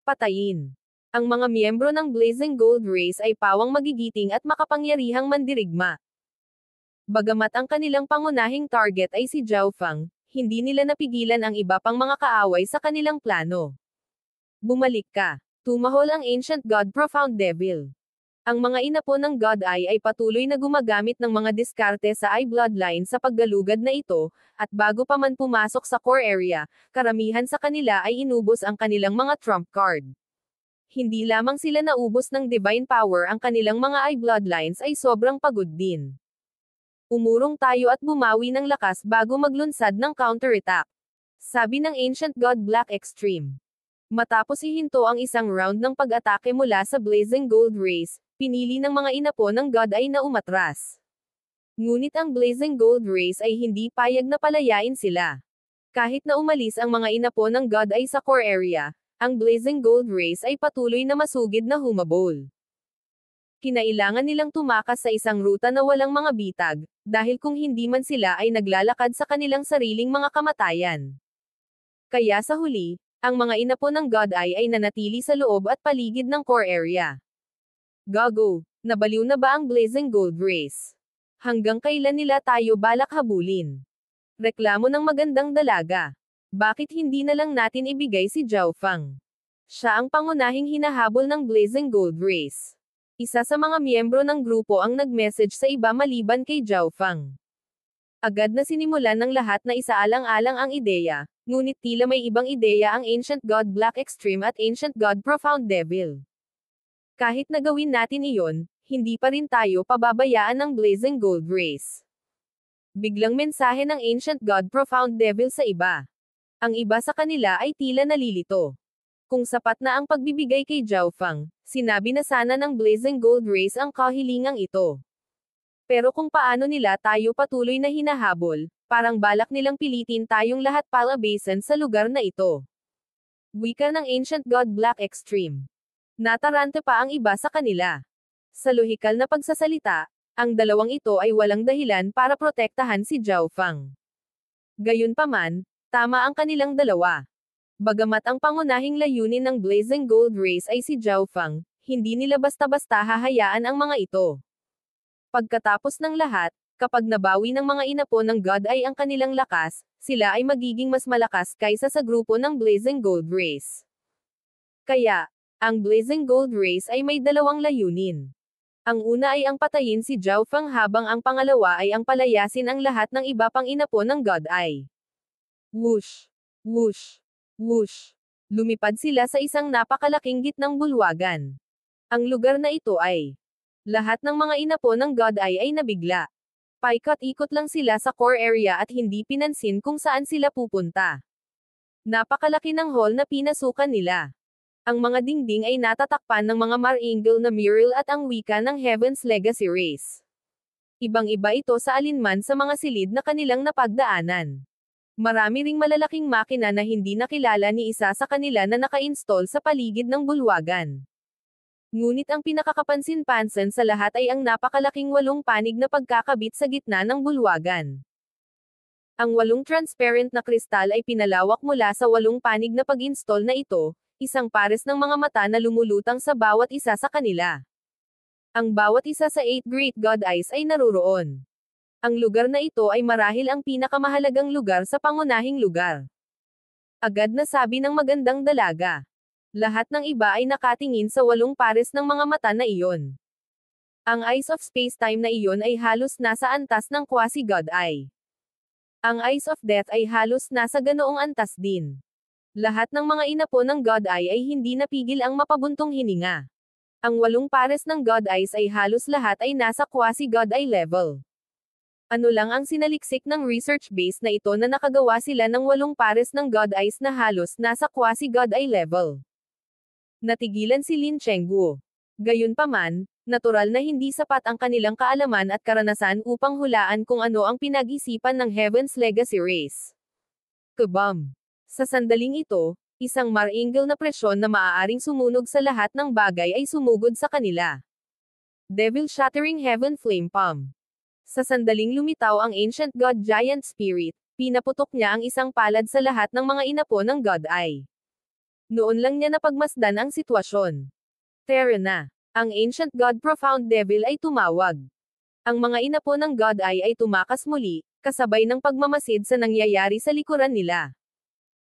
Patayin. Ang mga miyembro ng Blazing Gold Race ay pawang magigiting at makapangyarihang mandirigma. Bagamat ang kanilang pangunahing target ay si Zhao Fang, hindi nila napigilan ang iba pang mga kaaway sa kanilang plano. Bumalik ka. Tumahol ang Ancient God Profound Devil. Ang mga inapo ng God Eye ay patuloy na gumagamit ng mga diskarte sa Eye Bloodline sa paggalugad na ito, at bago pa man pumasok sa core area, karamihan sa kanila ay inubos ang kanilang mga trump card. Hindi lamang sila naubos ng divine power, ang kanilang mga Eye Bloodlines ay sobrang pagod din. Umurong tayo at bumawi ng lakas bago maglunsad ng counterattack. Sabi ng Ancient God Black Extreme. Matapos ihinto ang isang round ng pag-atake mula sa Blazing Gold Race, pinili ng mga inapo ng God Eye na umatras. Ngunit ang Blazing Gold Race ay hindi payag na palayain sila. Kahit na umalis ang mga inapo ng God Eye sa core area, ang Blazing Gold Race ay patuloy na masugid na humabol. Kinailangan nilang tumakas sa isang ruta na walang mga bitag, dahil kung hindi man sila ay naglalakad sa kanilang sariling mga kamatayan. Kaya sa huli, ang mga inapo ng God Eye ay nanatili sa loob at paligid ng core area. Gago, nabaliw na ba ang Blazing Gold Race? Hanggang kailan nila tayo balak habulin? Reklamo ng magandang dalaga. Bakit hindi na lang natin ibigay si Zhao Fang? Siya ang pangunahing hinahabol ng Blazing Gold Race. Isa sa mga miyembro ng grupo ang nag-message sa iba maliban kay Zhao Fang. Agad na sinimulan ng lahat na isaalang-alang ang ideya, ngunit tila may ibang ideya ang Ancient God Black Extreme at Ancient God Profound Devil. Kahit na gawin natin iyon, hindi pa rin tayo pababayaan ng Blazing Gold Race. Biglang mensahe ng Ancient God Profound Devil sa iba. Ang iba sa kanila ay tila nalilito. Kung sapat na ang pagbibigay kay Zhao Fang, sinabi na sana ng Blazing Gold Race ang kahilingang ito. Pero kung paano nila tayo patuloy na hinahabol, parang balak nilang pilitin tayong lahat palabasan sa lugar na ito. Wika ng Ancient God Black Extreme. Natarante pa ang iba sa kanila. Sa lohikal na pagsasalita, ang dalawang ito ay walang dahilan para protektahan si Zhao Fang. Gayunpaman, tama ang kanilang dalawa. Bagamat ang pangunahing layunin ng Blazing Gold Race ay si Zhao Fang, hindi nila basta-basta hahayaan ang mga ito. Pagkatapos ng lahat, kapag nabawi ng mga inapo ng God Eye ang kanilang lakas, sila ay magiging mas malakas kaysa sa grupo ng Blazing Gold Race. Kaya, ang Blazing Gold Race ay may dalawang layunin. Ang una ay ang patayin si Zhao Fang habang ang pangalawa ay ang palayasin ang lahat ng iba pang inapo ng God Eye. Whoosh! Whoosh! Whoosh! Lumipad sila sa isang napakalaking gitnang bulwagan. Ang lugar na ito ay lahat ng mga inapo ng God Eye ay nabigla. Paikot-ikot lang sila sa core area at hindi pinansin kung saan sila pupunta. Napakalaki ng hall na pinasukan nila. Ang mga dingding ay natatakpan ng mga mar-angle na mural at ang wika ng Heaven's Legacy Race. Ibang-iba ito sa alinman sa mga silid na kanilang napagdaanan. Marami ring malalaking makina na hindi nakilala ni isa sa kanila na naka-install sa paligid ng bulwagan. Ngunit ang pinakakapansin-pansin sa lahat ay ang napakalaking 8 panig na pagkakabit sa gitna ng bulwagan. Ang 8 transparent na kristal ay pinalawak mula sa 8 panig na pag-install na ito, isang pares ng mga mata na lumulutang sa bawat isa sa kanila. Ang bawat isa sa 8 Great God Eyes ay naruroon. Ang lugar na ito ay marahil ang pinakamahalagang lugar sa pangunahing lugar. Agad na sabi ng magandang dalaga. Lahat ng iba ay nakatingin sa 8 pares ng mga mata na iyon. Ang eyes of space-time na iyon ay halos nasa antas ng quasi-God Eye. Ang eyes of death ay halos nasa ganoong antas din. Lahat ng mga inapo ng God Eye ay hindi napigil ang mapabuntong hininga. Ang 8 pares ng God Eyes ay halos lahat ay nasa quasi-God Eye level. Ano lang ang sinaliksik ng research base na ito na nakagawa sila ng 8 pares ng God Eyes na halos nasa quasi-God Eye level. Natigilan si Lin Chengguo. Gayunpaman, natural na hindi sapat ang kanilang kaalaman at karanasan upang hulaan kung ano ang pinag-isipan ng Heaven's Legacy Race. Kabam! Sa sandaling ito, isang marangal na presyon na maaaring sumunog sa lahat ng bagay ay sumugod sa kanila. Devil Shattering Heaven Flame Palm. Sa sandaling lumitaw ang Ancient God Giant Spirit, pinaputok niya ang isang palad sa lahat ng mga inapo ng God Eye. Noon lang niya napagmasdan ang sitwasyon. Tara na. Ang Ancient God Profound Devil ay tumawag. Ang mga inapo ng God Eye ay tumakas muli, kasabay ng pagmamasid sa nangyayari sa likuran nila.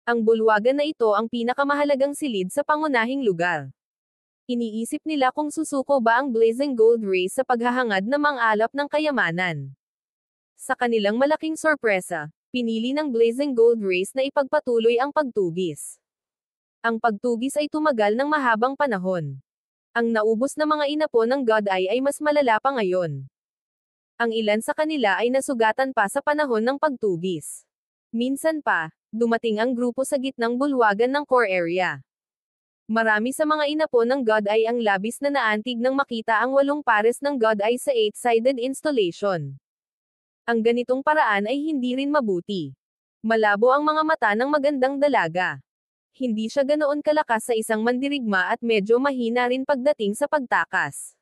Ang bulwagan na ito ang pinakamahalagang silid sa pangunahing lugar. Iniisip nila kung susuko ba ang Blazing Gold Race sa paghahangad na mang-alap ng kayamanan. Sa kanilang malaking sorpresa, pinili ng Blazing Gold Race na ipagpatuloy ang pagtugis. Ang pagtugis ay tumagal ng mahabang panahon. Ang naubos na mga inapo ng God Eye ay mas malala pa ngayon. Ang ilan sa kanila ay nasugatan pa sa panahon ng pagtugis. Minsan pa, dumating ang grupo sa gitnang bulwagan ng core area. Marami sa mga inapo ng God Eye ang labis na naantig nang makita ang 8 pares ng God Eye sa 8-sided installation. Ang ganitong paraan ay hindi rin mabuti. Malabo ang mga mata ng magandang dalaga. Hindi siya ganoon kalakas sa isang mandirigma at medyo mahina rin pagdating sa pagtakas.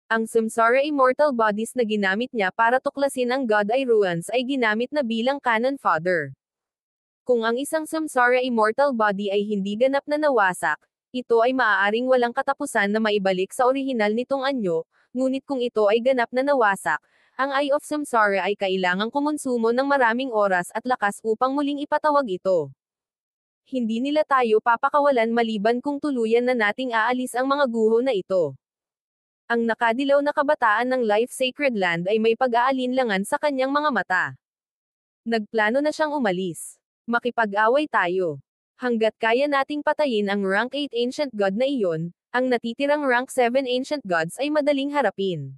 Ang Samsara Immortal Bodies na ginamit niya para tuklasin ang God Eye ruins ay ginamit na bilang cannon fodder. Kung ang isang Samsara Immortal Body ay hindi ganap na nawasak, ito ay maaaring walang katapusan na maibalik sa orihinal nitong anyo, ngunit kung ito ay ganap na nawasak, ang Eye of Samsara ay kailangang kumonsumo ng maraming oras at lakas upang muling ipatawag ito. Hindi nila tayo papakawalan maliban kung tuluyan na nating aalis ang mga guho na ito. Ang nakadilaw na kabataan ng Life Sacred Land ay may pag-aalinlangan sa kanyang mga mata. Nagplano na siyang umalis. Makipag-away tayo. Hanggat kaya nating patayin ang rank 8 Ancient God na iyon, ang natitirang rank 7 Ancient Gods ay madaling harapin.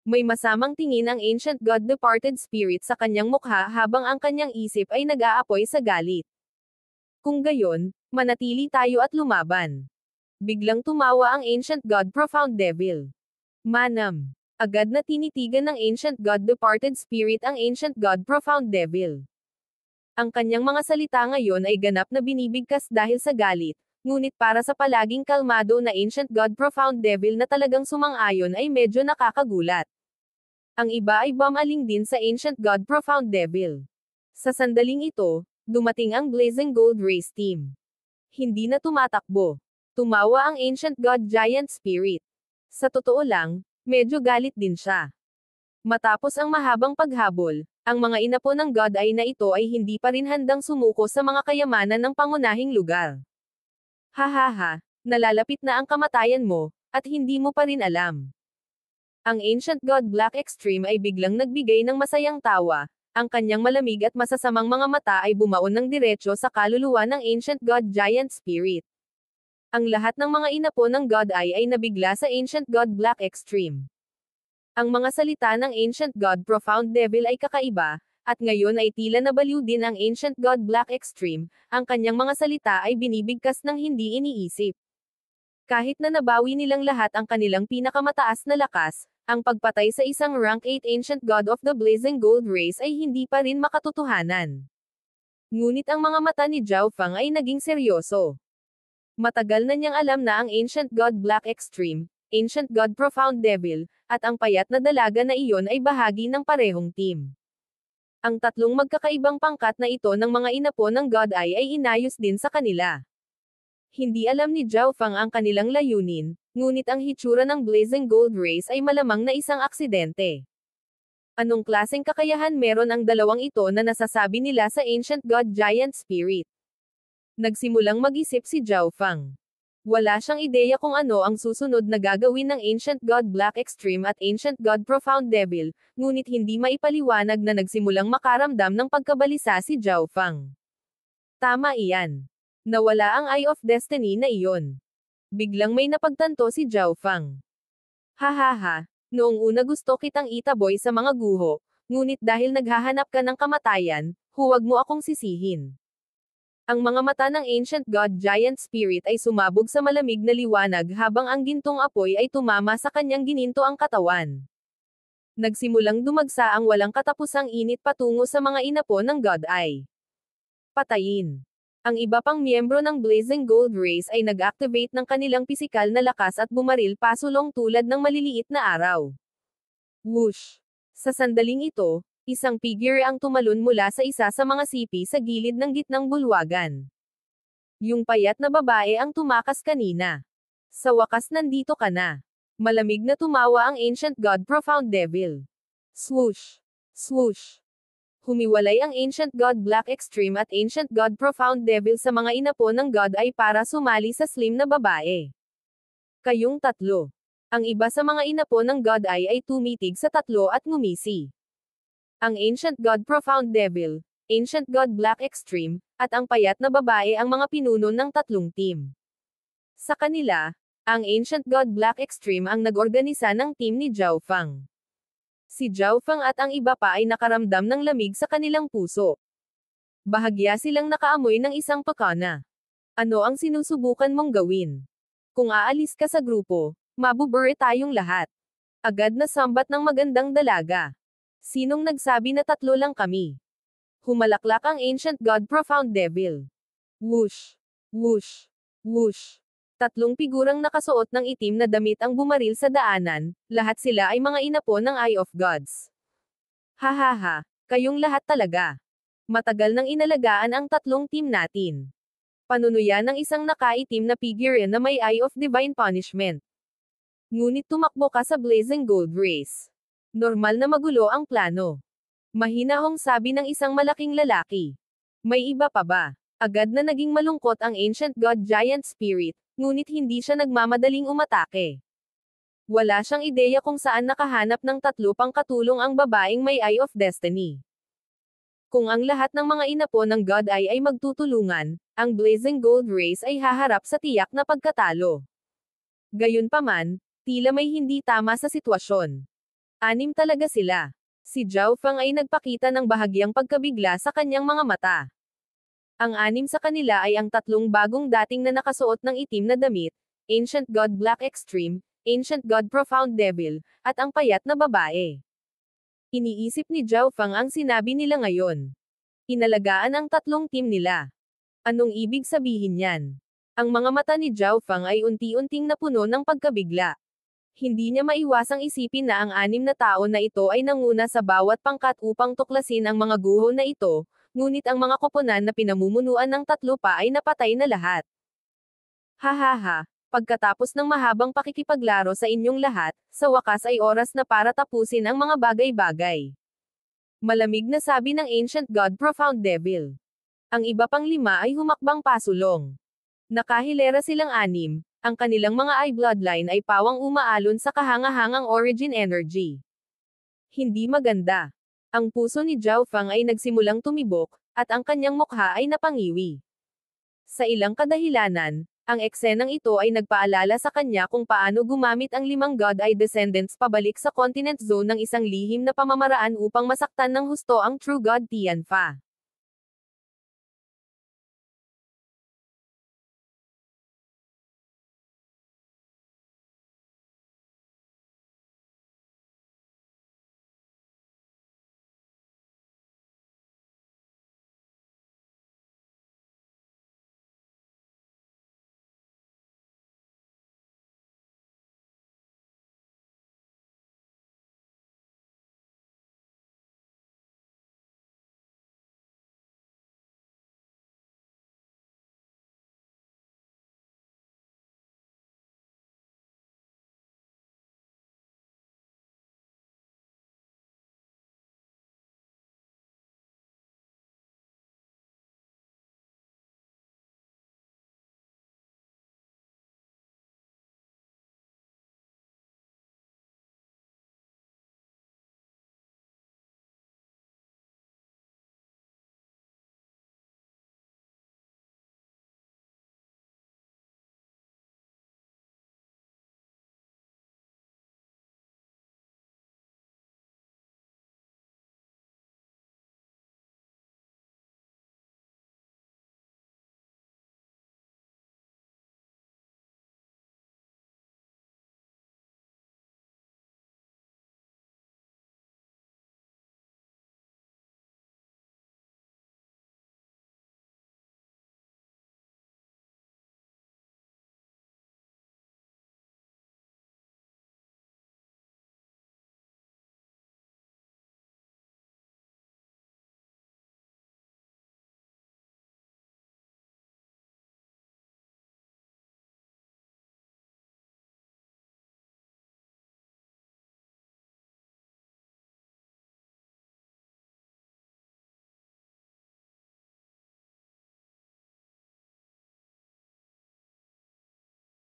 May masamang tingin ang Ancient God Departed Spirit sa kanyang mukha habang ang kanyang isip ay nag-aapoy sa galit. Kung gayon, manatili tayo at lumaban. Biglang tumawa ang Ancient God Profound Devil. Manam. Agad na tinitigan ng Ancient God Departed Spirit ang Ancient God Profound Devil. Ang kanyang mga salita ngayon ay ganap na binibigkas dahil sa galit, ngunit para sa palaging kalmado na Ancient God Profound Devil na talagang sumang-ayon ay medyo nakakagulat. Ang iba ay bumaling din sa Ancient God Profound Devil. Sa sandaling ito, dumating ang Blazing Gold Race Team. Hindi na tumatakbo. Tumawa ang Ancient God Giant Spirit. Sa totoo lang, medyo galit din siya. Matapos ang mahabang paghabol, ang mga inapo ng God Eye na ito ay hindi pa rin handang sumuko sa mga kayamanan ng pangunahing lugar. Hahaha, nalalapit na ang kamatayan mo, at hindi mo pa rin alam. Ang Ancient God Black Extreme ay biglang nagbigay ng masayang tawa, ang kanyang malamig at masasamang mga mata ay bumaon ng diretso sa kaluluwa ng Ancient God Giant Spirit. Ang lahat ng mga inapo ng God Eye ay nabigla sa Ancient God Black Extreme. Ang mga salita ng Ancient God Profound Devil ay kakaiba, at ngayon ay tila nabaliw din ang Ancient God Black Extreme, ang kanyang mga salita ay binibigkas ng hindi iniisip. Kahit na nabawi nilang lahat ang kanilang pinakamataas na lakas, ang pagpatay sa isang rank 8 Ancient God of the Blazing Gold Race ay hindi pa rin makatotohanan. Ngunit ang mga mata ni Zhao Fang ay naging seryoso. Matagal na niyang alam na ang Ancient God Black Extreme, Ancient God Profound Devil, at ang payat na dalaga na iyon ay bahagi ng parehong team. Ang tatlong magkakaibang pangkat na ito ng mga inapo ng God Eye ay inayos din sa kanila. Hindi alam ni Zhao Fang ang kanilang layunin, ngunit ang hitsura ng Blazing Gold Race ay malamang na isang aksidente. Anong klaseng kakayahan meron ang dalawang ito na nasasabi nila sa Ancient God Giant Spirit? Nagsimulang mag-isip si Zhao Fang. Wala siyang ideya kung ano ang susunod na gagawin ng Ancient God Black Extreme at Ancient God Profound Devil, ngunit hindi maipaliwanag na nagsimulang makaramdam ng pagkabalisa si Zhao Fang. Tama iyan. Nawala ang Eye of Destiny na iyon. Biglang may napagtanto si Zhao Fang. Hahaha, noong una gusto kitang itaboy sa mga guho, ngunit dahil naghahanap ka ng kamatayan, huwag mo akong sisihin. Ang mga mata ng Ancient God Giant Spirit ay sumabog sa malamig na liwanag habang ang gintong apoy ay tumama sa kanyang gininto ang katawan. Nagsimulang dumagsa ang walang katapusang init patungo sa mga inapo ng God Eye. Patayin. Ang iba pang miyembro ng Blazing Gold Race ay nag-activate ng kanilang pisikal na lakas at bumaril pasulong tulad ng maliliit na araw. Whoosh! Sa sandaling ito, isang figure ang tumalon mula sa isa sa mga sipi sa gilid ng gitnang bulwagan. Yung payat na babae ang tumakas kanina. Sa wakas nandito ka na. Malamig na tumawa ang Ancient God Profound Devil. Swoosh! Swoosh! Humiwalay ang Ancient God Black Extreme at Ancient God Profound Devil sa mga inapo ng God Eye para sumali sa slim na babae. Kayong tatlo. Ang iba sa mga inapo ng God Eye ay tumitig sa tatlo at ngumisi. Ang Ancient God Profound Devil, Ancient God Black Extreme, at ang payat na babae ang mga pinuno ng tatlong team. Sa kanila, ang Ancient God Black Extreme ang nag-organisa ng team ni Zhao Fang. Si Zhao Fang at ang iba pa ay nakaramdam ng lamig sa kanilang puso. Bahagya silang nakaamoy ng isang pakana. Ano ang sinusubukan mong gawin? Kung aalis ka sa grupo, mabubure tayong lahat. Agad na sambat ng magandang dalaga. Sinong nagsabi na tatlo lang kami? Humalaklak ang Ancient God Profound Devil. Whoosh! Whoosh! Whoosh! Tatlong figurang nakasuot ng itim na damit ang bumaril sa daanan, lahat sila ay mga inapo ng Eye of Gods. Hahaha, kayong lahat talaga. Matagal nang inalagaan ang tatlong team natin. Panunuyan ng isang nakaitim na figure na may Eye of Divine Punishment. Ngunit tumakbo ka sa Blazing Gold Race. Normal na magulo ang plano. Mahinahong sabi ng isang malaking lalaki. May iba pa ba? Agad na naging malungkot ang Ancient God Giant Spirit, ngunit hindi siya nagmamadaling umatake. Wala siyang ideya kung saan nakahanap ng tatlo pang katulong ang babaeng may Eye of Destiny. Kung ang lahat ng mga inapo ng God Eye ay magtutulungan, ang Blazing Gold Race ay haharap sa tiyak na pagkatalo. Gayunpaman, tila may hindi tama sa sitwasyon. Anim talaga sila. Si Zhao Fang ay nagpakita ng bahagyang pagkabigla sa kanyang mga mata. Ang anim sa kanila ay ang tatlong bagong dating na nakasuot ng itim na damit, Ancient God Black Extreme, Ancient God Profound Devil, at ang payat na babae. Iniisip ni Zhao Fang ang sinabi nila ngayon. Inalagaan ang tatlong team nila. Anong ibig sabihin yan? Ang mga mata ni Zhao Fang ay unti-unting napuno ng pagkabigla. Hindi niya maiwasang isipin na ang anim na tao na ito ay nanguna sa bawat pangkat upang tuklasin ang mga guho na ito, ngunit ang mga koponan na pinamumunuan ng tatlo pa ay napatay na lahat. Hahaha, pagkatapos ng mahabang pakikipaglaro sa inyong lahat, sa wakas ay oras na para tapusin ang mga bagay-bagay. Malamig na sabi ng Ancient God Profound Devil. Ang iba pang lima ay humakbang pasulong. Nakahilera silang anim, ang kanilang mga eye bloodline ay pawang umaalon sa kahangahangang origin energy. Hindi maganda. Ang puso ni Zhao Fang ay nagsimulang tumibok, at ang kanyang mukha ay napangiwi. Sa ilang kadahilanan, ang eksenang ito ay nagpaalala sa kanya kung paano gumamit ang 5 God Eye descendants pabalik sa continent zone ng isang lihim na pamamaraan upang masaktan ng husto ang True God Tianfa.